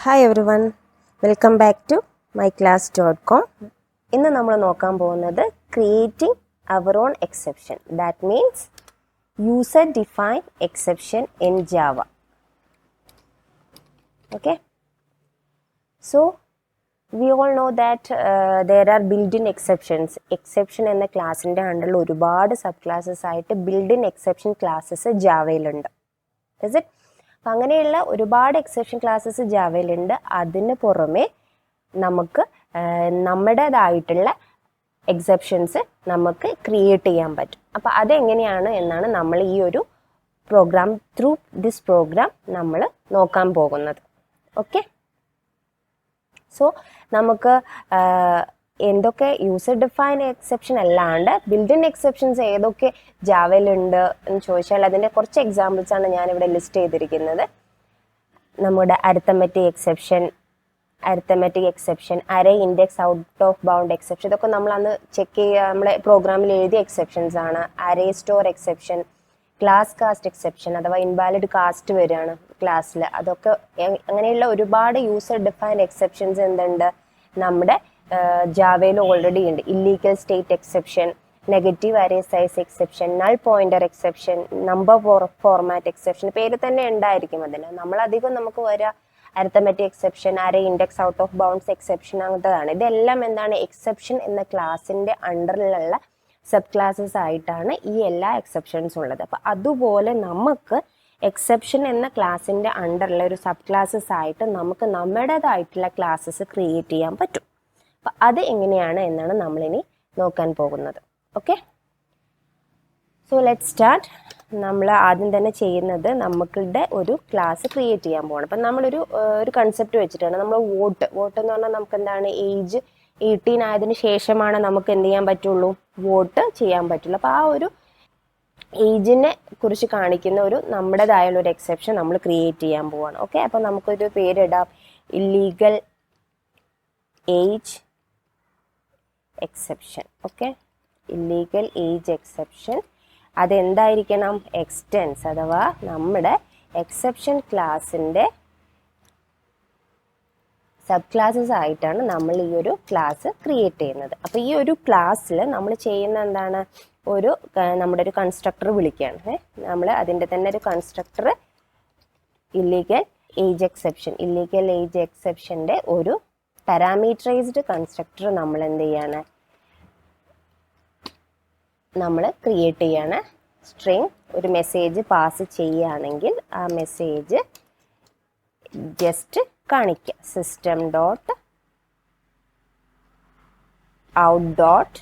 Hi everyone, welcome back to myclass.com. ഇന്ന് നമ്മൾ നോക്കാൻ പോകുന്നത് creating our own exception. That means user defined exception in Java. Okay. So we all know that there are built-in exceptions. Exception എന്ന ക്ലാസിൻ്റെ അണ്ടറിൽ ഒരുപാട് sub classes ആയിട്ട് built-in exception classes ജാവയിലുണ്ട്. Is it? അപ്പം അങ്ങനെയുള്ള ഒരുപാട് എക്സെപ്ഷൻ ക്ലാസ്സസ് ജാവയിലുണ്ട്. അതിന് പുറമെ നമുക്ക് നമ്മുടേതായിട്ടുള്ള എക്സെപ്ഷൻസ് നമുക്ക് ക്രിയേറ്റ് ചെയ്യാൻ പറ്റും. അപ്പോൾ അതെങ്ങനെയാണ് എന്നാണ് നമ്മൾ ഈ ഒരു പ്രോഗ്രാം ത്രൂ ദിസ് പ്രോഗ്രാം നമ്മൾ നോക്കാൻ പോകുന്നത്. ഓക്കെ, സോ നമുക്ക് എന്തൊക്കെ യൂസർ ഡിഫൈൻഡ് എക്സെപ്ഷൻ അല്ലാണ്ട് ബിൽഡ്-ഇൻ എക്സെപ്ഷൻസ് ഏതൊക്കെ ജാവയിലുണ്ട് എന്ന് ചോദിച്ചാൽ അതിൻ്റെ കുറച്ച് എക്സാമ്പിൾസ് ആണ് ഞാനിവിടെ ലിസ്റ്റ് ചെയ്തിരിക്കുന്നത്. നമ്മുടെ arithmetic exception, array index out of bound exception, ഇതൊക്കെ നമ്മൾ അന്ന് ചെക്ക് ചെയ്യുക നമ്മളെ പ്രോഗ്രാമിൽ എഴുതിയ എക്സെപ്ഷൻസ് ആണ്. Array store exception, class cast exception അഥവാ ഇൻവാലിഡ് കാസ്റ്റ് വരികയാണ് ക്ലാസ്സിൽ, അതൊക്കെ അങ്ങനെയുള്ള ഒരുപാട് യൂസർ ഡിഫൈൻഡ് എക്സെപ്ഷൻസ് എന്തുണ്ട് നമ്മുടെ ജാവയിൽ ഓൾറെഡി ഉണ്ട്. Illegal state exception, negative array size exception, null pointer exception, number format exception, പേര് തന്നെ ഉണ്ടായിരിക്കും അതിന്. നമ്മളധികം നമുക്ക് വരിക arithmetic exception, array index out of bounds exception അങ്ങനത്തതാണ്. ഇതെല്ലാം എന്താണ് എക്സെപ്ഷൻ എന്ന ക്ലാസിൻ്റെ അണ്ടറിലുള്ള സബ് ക്ലാസ്സസ് ആയിട്ടാണ് ഈ എല്ലാ എക്സെപ്ഷൻസും ഉള്ളത്. അപ്പം അതുപോലെ നമുക്ക് എക്സെപ്ഷൻ എന്ന ക്ലാസിൻ്റെ അണ്ടറിലുള്ള ഒരു സബ് ക്ലാസ്സസ് ആയിട്ട് നമുക്ക് നമ്മുടേതായിട്ടുള്ള ക്ലാസ്സസ് ക്രിയേറ്റ് ചെയ്യാൻ പറ്റും. അപ്പം അത് എങ്ങനെയാണ് എന്നാണ് നമ്മളിനി നോക്കാൻ പോകുന്നത്. Okay, so let start. നമ്മൾ ആദ്യം തന്നെ ചെയ്യുന്നത് നമുക്കുടെ ഒരു ക്ലാസ് ക്രിയേറ്റ് ചെയ്യാൻ പോകണം. അപ്പം നമ്മളൊരു കൺസെപ്റ്റ് വെച്ചിട്ടാണ് നമ്മൾ വോട്ട് എന്ന് പറഞ്ഞാൽ നമുക്ക് എന്താണ് ഏജ് 18 ആയതിനു ശേഷമാണ് നമുക്ക് എന്ത് ചെയ്യാൻ പറ്റുള്ളൂ, വോട്ട് ചെയ്യാൻ പറ്റുള്ളൂ. അപ്പോൾ ആ ഒരു ഏജിനെ കുറിച്ച് കാണിക്കുന്ന ഒരു നമ്മുടേതായുള്ള ഒരു എക്സെപ്ഷൻ നമ്മൾ ക്രിയേറ്റ് ചെയ്യാൻ പോവാണ്. ഓക്കെ, അപ്പോൾ നമുക്കൊരു പേരിടാം, illegal age exception. Okay, illegal age exception. അതെന്തായിരിക്കണം, എക്സ്റ്റെൻസ് അഥവാ നമ്മുടെ എക്സെപ്ഷൻ ക്ലാസിൻ്റെ സബ് ക്ലാസ്സസ് ആയിട്ടാണ് നമ്മൾ ഈ ഒരു ക്ലാസ് ക്രിയേറ്റ് ചെയ്യുന്നത്. അപ്പോൾ ഈ ഒരു ക്ലാസ്സിൽ നമ്മൾ ചെയ്യുന്ന എന്താണ്, നമ്മുടെ ഒരു കൺസ്ട്രക്ടർ വിളിക്കുകയാണ്. നമ്മൾ അതിൻ്റെ തന്നെ ഒരു കൺസ്ട്രക്ടർ ഇല്ലീഗൽ ഏജ് എക്സെപ്ഷൻ്റെ ഒരു പാരാമീറ്ററൈസ്ഡ് കൺസ്ട്രക്ടർ നമ്മൾ എന്ത് ചെയ്യാണ്, നമ്മൾ ക്രിയേറ്റ് ചെയ്യാണ്. സ്ട്രിങ് ഒരു മെസ്സേജ് പാസ് ചെയ്യുകയാണെങ്കിൽ ആ മെസ്സേജ് ജസ്റ്റ് കാണിക്കുക, system dot out dot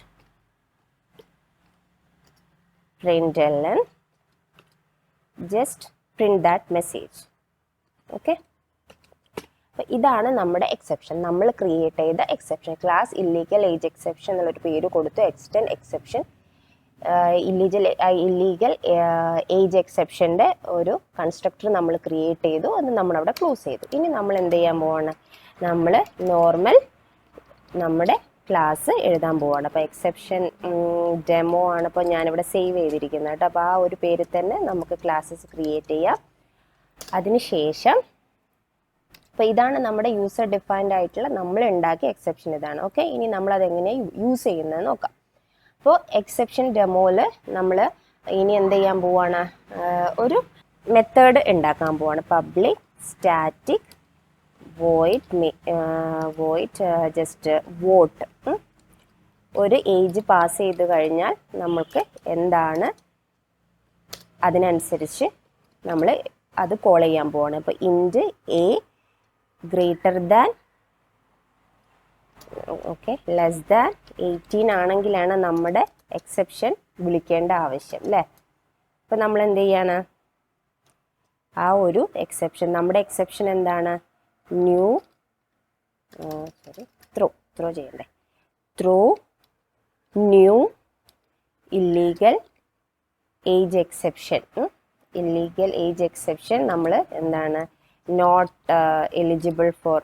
println, just print that message. Okay, അപ്പോൾ ഇതാണ് നമ്മുടെ എക്സെപ്ഷൻ, നമ്മൾ ക്രിയേറ്റ് ചെയ്ത exception. Class illegal age exception എന്നുള്ളൊരു പേര് കൊടുത്തു. എക്സ്റ്റെൻഡ് എക്സെപ്ഷൻ, ഇല്ലീഗൽ ഏജ് എക്സെപ്ഷൻ്റെ ഒരു കൺസ്ട്രക്ടർ നമ്മൾ ക്രിയേറ്റ് ചെയ്തു. അത് നമ്മളവിടെ ക്ലോസ് ചെയ്തു. ഇനി നമ്മൾ എന്ത് ചെയ്യാൻ പോവാണ്, നമ്മൾ നോർമൽ നമ്മുടെ ക്ലാസ് എഴുതാൻ പോവാണ്. അപ്പോൾ എക്സെപ്ഷൻ ഡെമോ ആണ് ഇപ്പോൾ ഞാനിവിടെ സേവ് ചെയ്തിരിക്കുന്നത് കേട്ടോ. അപ്പോൾ ആ ഒരു പേരിൽ തന്നെ നമുക്ക് ക്ലാസ്സസ് ക്രിയേറ്റ് ചെയ്യാം. അതിനുശേഷം അപ്പോൾ ഇതാണ് നമ്മുടെ യൂസർ ഡിഫൈൻഡ് ആയിട്ടുള്ള നമ്മൾ ഉണ്ടാക്കിയ എക്സെപ്ഷൻ ഇതാണ്. ഓക്കെ, ഇനി നമ്മളത് എങ്ങനെയാണ് യൂസ് ചെയ്യുന്നത് നോക്കാം. അപ്പോൾ എക്സെപ്ഷൻ ഡെമോയിൽ നമ്മൾ ഇനി എന്ത് ചെയ്യാൻ പോവാണ്, ഒരു മെത്തേഡ് ഉണ്ടാക്കാൻ പോവാണ്. Public static void just vote. ഒരു ഏജ് പാസ് ചെയ്ത് കഴിഞ്ഞാൽ നമ്മൾക്ക് എന്താണ് അതിനനുസരിച്ച് നമ്മൾ അത് കോൾ ചെയ്യാൻ പോവാണ്. അപ്പോൾ int a greater than less than 18 ആണെങ്കിലാണ് നമ്മുടെ എക്സെപ്ഷൻ വിളിക്കേണ്ട ആവശ്യം അല്ലേ. അപ്പോൾ നമ്മൾ എന്ത് ചെയ്യാണ്, ആ ഒരു എക്സെപ്ഷൻ, നമ്മുടെ എക്സെപ്ഷൻ എന്താണ്, ന്യൂ ത്രോ ചെയ്യണ്ടേ, through new illegal age exception. Illegal age exception നമ്മൾ എന്താണ്, not eligible for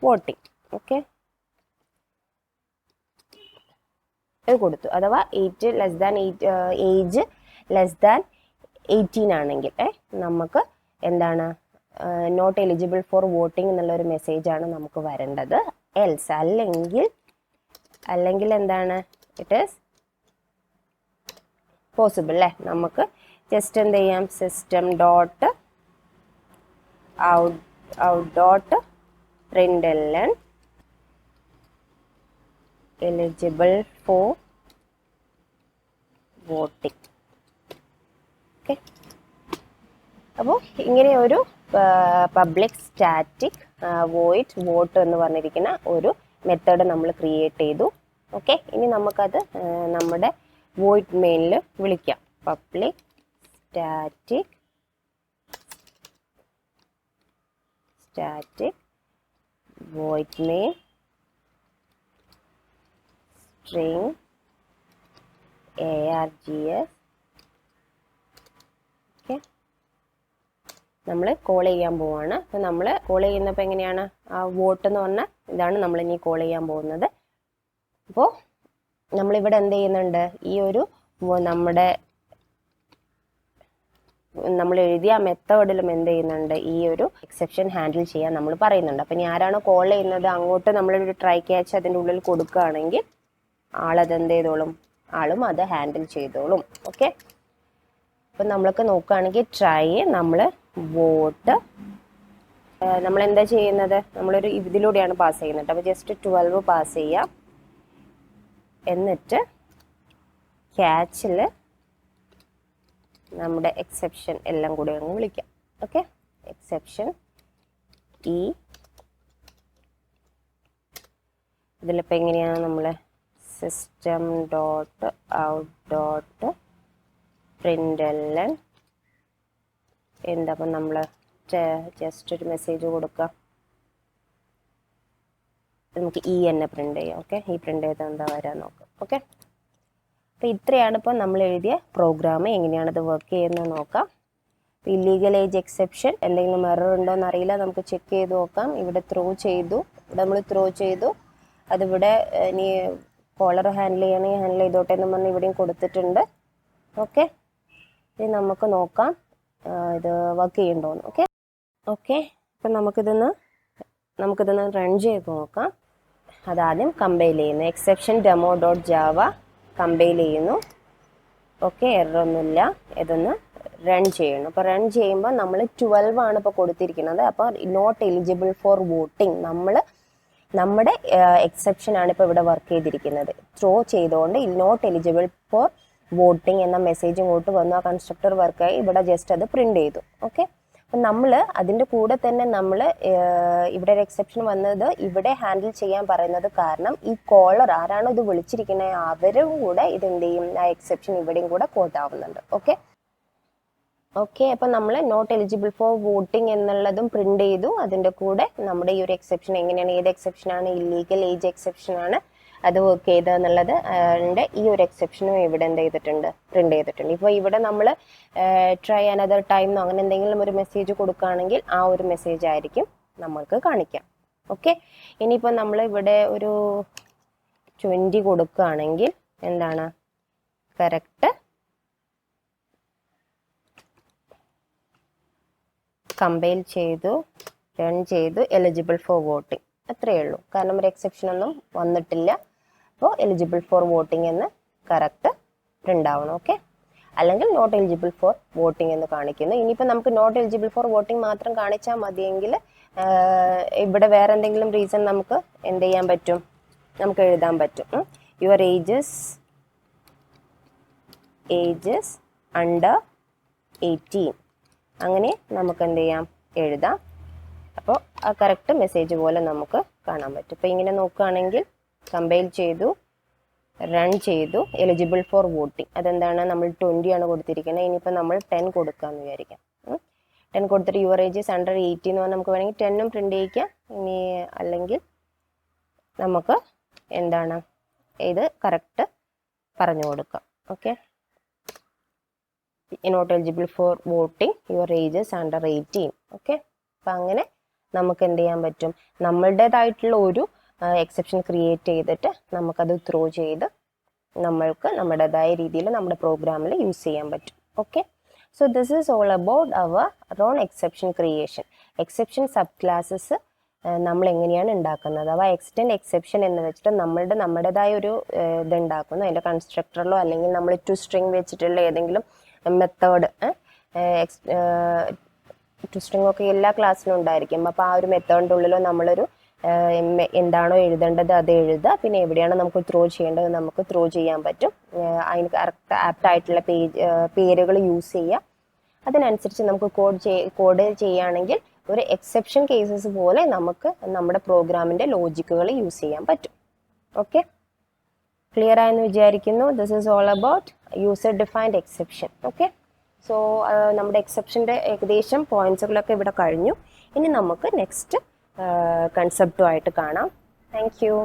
voting. Okay, കൊടുത്തു. അഥവാ 8 less than 8 age less than 18 ആണെങ്കിൽ നമുക്ക് എന്താണ് നോട്ട് എലിജിബിൾ ഫോർ വോട്ടിംഗ് എന്നുള്ള ഒരു മെസ്സേജാണ് നമുക്ക് വരേണ്ടത്. എൽസ് അല്ലെങ്കിൽ എന്താണ് ഇറ്റ് ഈസ് പോസിബിൾ അല്ലേ, നമുക്ക് ജസ്റ്റ് എന്ത് ചെയ്യാം, system dot out dot println eligible for voting. Okay, അപ്പോൾ ഇങ്ങനെ ഒരു പബ്ലിക് സ്റ്റാറ്റിക് വോയിഡ് വോട്ട് എന്ന് പറഞ്ഞിരിക്കുന്ന ഒരു മെത്തേഡ് നമ്മൾ ക്രിയേറ്റ് ചെയ്തു. ഓക്കെ, ഇനി നമുക്കത് നമ്മുടെ വോയിഡ് മെയിനിൽ വിളിക്കാം. Public static void main string args. Okay, നമ്മൾ കോൾ ചെയ്യാൻ പോവാണ്. അപ്പോൾ നമ്മൾ കോൾ ചെയ്യുന്നപ്പോൾ എങ്ങനെയാണ്, ആ വോട്ട് എന്ന് പറഞ്ഞാൽ ഇതാണ് നമ്മൾ ഇനി കോൾ ചെയ്യാൻ പോകുന്നത്. അപ്പോൾ നമ്മളിവിടെ എന്ത് ചെയ്യുന്നുണ്ട്, ഈ ഒരു നമ്മൾ എഴുതിയ മെത്തേഡിലും എന്ത് ചെയ്യുന്നുണ്ട്, ഈ ഒരു എക്സെപ്ഷൻ ഹാൻഡിൽ ചെയ്യാൻ നമ്മൾ പറയുന്നുണ്ട്. അപ്പം ഇനി ആരാണോ കോൾ ചെയ്യുന്നത് അങ്ങോട്ട് നമ്മളൊരു ട്രൈ ക്യാച്ച് അതിൻ്റെ ഉള്ളിൽ കൊടുക്കുകയാണെങ്കിൽ ആളത് എന്ത് ചെയ്തോളും, ആളും അത് ഹാൻഡിൽ ചെയ്തോളും. ഓക്കെ, അപ്പം നമ്മളൊക്കെ നോക്കുകയാണെങ്കിൽ ട്രൈ നമ്മൾ വോട്ട് നമ്മൾ എന്താ ചെയ്യുന്നത്, നമ്മളൊരു ഇതിലൂടെയാണ് പാസ് ചെയ്യുന്നത്. അപ്പോൾ ജസ്റ്റ് 12 പാസ് ചെയ്യാം. എന്നിട്ട് ക്യാച്ചിൽ നമ്മുടെ എക്സെപ്ഷൻ എല്ലാം കൂടി അങ്ങ് വിളിക്കാം. ഓക്കെ, എക്സെപ്ഷൻ ഇതിലിപ്പോൾ എങ്ങനെയാണ്, നമ്മൾ system dot out dot println എന്താ, അപ്പം നമ്മൾ ജസ്റ്റ് ഒരു മെസ്സേജ് കൊടുക്കാം. നമുക്ക് തന്നെ പ്രിന്റ് ചെയ്യാം. ഓക്കെ, ഈ പ്രിന്റ് ചെയ്താൽ എന്താ വരാൻ നോക്കാം. ഓക്കെ, അപ്പോൾ ഇത്രയാണ് ഇപ്പോൾ നമ്മൾ എഴുതിയ പ്രോഗ്രാം. എങ്ങനെയാണത് വർക്ക് ചെയ്യുന്നത് നോക്കാം. ഇല്ലീഗൽ ഏജ് എക്സെപ്ഷൻ എന്തെങ്കിലും എറർ ഉണ്ടോ എന്ന് അറിയില്ല, നമുക്ക് ചെക്ക് ചെയ്ത് നോക്കാം. ഇവിടെ നമ്മൾ ത്രോ ചെയ്തു. അതിവിടെ ഇനി കോളർ ഹാൻഡിൽ ചെയ്യണമെങ്കിൽ ഹാൻഡിൽ ചെയ്തോട്ടെ എന്ന് പറഞ്ഞ് ഇവിടെയും കൊടുത്തിട്ടുണ്ട്. ഓക്കെ, ഇനി നമുക്ക് നോക്കാം ഇത് വർക്ക് ചെയ്യുന്നുണ്ടോന്ന്. ഓക്കെ, അപ്പം നമുക്കിതൊന്ന് റൺ ചെയ്ത് നോക്കാം. അതാദ്യം കമ്പൈൽ ചെയ്യുന്നു. Exception demo dot Java compile ചെയ്യുന്നു. ഓക്കെ, എററൊന്നുമില്ല. ഇതൊന്ന് റൺ ചെയ്യണം. അപ്പോൾ റൺ ചെയ്യുമ്പോൾ നമ്മൾ 12 ആണ് ഇപ്പോൾ കൊടുത്തിരിക്കുന്നത്. അപ്പോൾ നോട്ട് എലിജിബിൾ ഫോർ വോട്ടിംഗ് നമ്മുടെ എക്സെപ്ഷൻ ആണ് ഇപ്പോൾ ഇവിടെ വർക്ക് ചെയ്തിരിക്കുന്നത്. ത്രോ ചെയ്തുകൊണ്ട് നോട്ട് എലിജിബിൾ ഫോർ വോട്ടിംഗ് എന്ന മെസ്സേജ് ഇങ്ങോട്ട് വന്നു. ആ കൺസ്ട്രക്ടർ വർക്കായി ഇവിടെ ജസ്റ്റ് അത് പ്രിന്റ് ചെയ്തു. ഓക്കെ, അപ്പം നമ്മൾ അതിൻ്റെ കൂടെ തന്നെ നമ്മൾ ഇവിടെ ഒരു എക്സെപ്ഷൻ വന്നത് ഇവിടെ ഹാൻഡിൽ ചെയ്യാൻ പറയുന്നത് കാരണം ഈ കോളർ ആരാണോ ഇത് വിളിച്ചിരിക്കുന്നത് അവരും കൂടെ ഇതെന്ത് ചെയ്യും, ആ എക്സെപ്ഷൻ ഇവിടെയും കൂടെ കോട്ട് ആവുന്നുണ്ട്. ഓക്കെ, അപ്പം നമ്മൾ നോട്ട് എലിജിബിൾ ഫോർ വോട്ടിംഗ് എന്നുള്ളതും പ്രിന്റ് ചെയ്തു. അതിൻ്റെ കൂടെ നമ്മുടെ ഈ ഒരു എക്സെപ്ഷൻ എങ്ങനെയാണ്, ഏത് എക്സെപ്ഷനാണ്, ഇല്ലീഗൽ ഏജ് എക്സെപ്ഷനാണ് അത് വർക്ക് ചെയ്തെന്നുള്ളത് ഈ ഒരു എക്സെപ്ഷനും ഇവിടെ എന്ത് ചെയ്തിട്ടുണ്ട്, പ്രിന്റ് ചെയ്തിട്ടുണ്ട്. ഇപ്പോൾ ഇവിടെ നമ്മൾ ട്രൈ അനദർ ടൈം അങ്ങനെ എന്തെങ്കിലും ഒരു മെസ്സേജ് കൊടുക്കുകയാണെങ്കിൽ ആ ഒരു മെസ്സേജ് ആയിരിക്കും നമ്മൾക്ക് കാണിക്കാം. ഓക്കെ, ഇനിയിപ്പോൾ നമ്മൾ ഇവിടെ ഒരു 20 കൊടുക്കുകയാണെങ്കിൽ എന്താണ് കറക്റ്റ് കമ്പൈൽ ചെയ്തു, റൺ ചെയ്തു, എലിജിബിൾ ഫോർ വോട്ടിംഗ്, അത്രയേ ഉള്ളൂ. കാരണം ഒരു എക്സെപ്ഷൻ ഒന്നും വന്നിട്ടില്ല. അപ്പോൾ എലിജിബിൾ ഫോർ വോട്ടിംഗ് എന്ന് കറക്റ്റ് പ്രിന്റ് ആവണം. ഓക്കെ, അല്ലെങ്കിൽ നോട്ട് എലിജിബിൾ ഫോർ വോട്ടിംഗ് എന്ന് കാണിക്കുന്നു. ഇനിയിപ്പോൾ നമുക്ക് നോട്ട് എലിജിബിൾ ഫോർ വോട്ടിംഗ് മാത്രം കാണിച്ചാൽ മതിയെങ്കിൽ ഇവിടെ വേറെ എന്തെങ്കിലും റീസൺ നമുക്ക് എന്ത് ചെയ്യാൻ പറ്റും, നമുക്ക് എഴുതാൻ പറ്റും. യുവർ ഏജസ് അണ്ടർ 18 അങ്ങനെ നമുക്ക് എന്ത് ചെയ്യാം, എഴുതാം. അപ്പോൾ ആ കറക്റ്റ് മെസ്സേജ് പോലെ നമുക്ക് കാണാൻ പറ്റും. ഇപ്പോൾ ഇങ്ങനെ നോക്കുകയാണെങ്കിൽ കമ്പൈൽ ചെയ്തു, റൺ ചെയ്തു, എലിജിബിൾ ഫോർ വോട്ടിംഗ് അതെന്താണ്, നമ്മൾ 20 ആണ് കൊടുത്തിരിക്കുന്നത്. ഇനിയിപ്പോൾ നമ്മൾ 10 കൊടുക്കാമെന്ന് വിചാരിക്കാം. 10 കൊടുത്തിട്ട് യുവർ ഏജസ് അണ്ടർ 18 എന്ന് പറഞ്ഞാൽ നമുക്ക് വേണമെങ്കിൽ 10 പ്രിന്റ് ചെയ്യിക്കാം. ഇനി അല്ലെങ്കിൽ നമുക്ക് എന്താണ് ഇത് കറക്റ്റ് പറഞ്ഞു കൊടുക്കാം. Okay, not eligible for voting your ages under 18. Okay, അപ്പം അങ്ങനെ നമുക്ക് എന്ത് ചെയ്യാൻ പറ്റും, നമ്മളുടേതായിട്ടുള്ള ഒരു എക്സെപ്ഷൻ ക്രിയേറ്റ് ചെയ്തിട്ട് നമുക്കത് ത്രോ ചെയ്ത് നമ്മൾക്ക് നമ്മുടേതായ രീതിയിൽ നമ്മുടെ പ്രോഗ്രാമിൽ യൂസ് ചെയ്യാൻ പറ്റും. Okay, so this is all about our own exception creation. Exception sub classes നമ്മൾ എങ്ങനെയാണ് ഉണ്ടാക്കുന്നത്, അഥവാ എക്സ്റ്റെൻഡ് എക്സെപ്ഷൻ എന്ന് വെച്ചിട്ട് നമ്മുടേതായ ഒരു ഇത് ഉണ്ടാക്കുന്നു. അതിൻ്റെ കൺസ്ട്രക്ടറിലോ അല്ലെങ്കിൽ നമ്മൾ ടു സ്ട്രിങ് വെച്ചിട്ടുള്ള ഏതെങ്കിലും മെത്തേഡ്, ടു സ്ട്രിങ് ഒക്കെ എല്ലാ ക്ലാസ്സിലും ഉണ്ടായിരിക്കും. അപ്പോൾ ആ ഒരു മെത്തേഡിൻ്റെ ഉള്ളിലോ നമ്മളൊരു എന്താണോ എഴുതേണ്ടത് അത് എഴുതുക. പിന്നെ എവിടെയാണ് നമുക്ക് ത്രോ ചെയ്യേണ്ടത് നമുക്ക് ത്രോ ചെയ്യാൻ പറ്റും. അതിന് കറക്റ്റ് ആപ്റ്റായിട്ടുള്ള പേരുകൾ യൂസ് ചെയ്യുക. അതിനനുസരിച്ച് നമുക്ക് കോഡ് ചെയ്യുകയാണെങ്കിൽ ഒരു എക്സെപ്ഷൻ കേസസ് പോലെ നമുക്ക് നമ്മുടെ പ്രോഗ്രാമിൻ്റെ ലോജിക്കുകൾ യൂസ് ചെയ്യാൻ പറ്റും. ഓക്കെ, ക്ലിയർ ആയെന്ന് വിചാരിക്കുന്നു. This is all about user defined exception. Okay, so നമ്മുടെ എക്സെപ്ഷൻ്റെ ഏകദേശം പോയിന്റ്സുകളൊക്കെ ഇവിടെ കഴിഞ്ഞു. ഇനി നമുക്ക് നെക്സ്റ്റ് കൺസെപ്റ്റുമായിട്ട് കാണാം. Thank you.